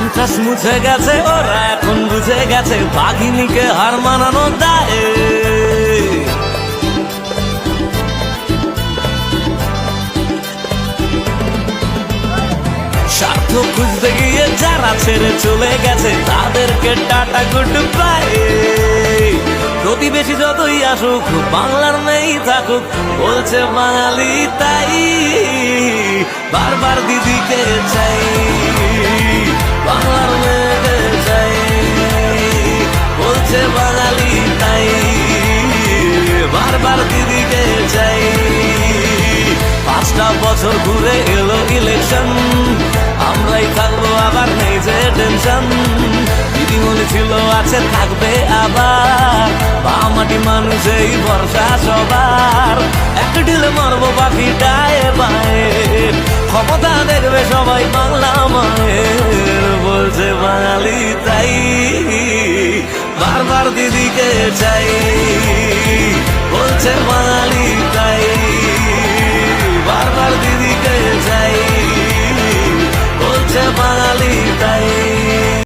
সন্ত্রাস মুছে গেছে, ওরা এখন বুঝে গেছে বাঘিনীকে হার মানানো দায়। স্বার্থ খুঁজতে গিয়ে যারা ছেড়ে চলে গেছে তাদেরকে টাটা গুড বাই। প্রতিবেশী যতই আসুক বাংলার মেয়েই থাকুক বলছে বাঙালি তাই। বারবার দিদিকে চাই, বাংলার মেয়েকে চাই, বলছে বাঙালি তাই। বারবার দিদিকে চাই। 5টা বছর ঘুরে এলো ইলেকশন, আমরাই থাকবো আবার নেই যে টেনশন। দিদিমণি ছিল আছে থাকবে আবার, বামাটি মানুষেই ভরসা সবার। এক ঢিলে মারবো বাকিটায় বায়ে, ক্ষমতা দেখবে সবাই বাংলা মায়ের, বলছে বাঙালি তাই। বারবার দিদিকে চাই।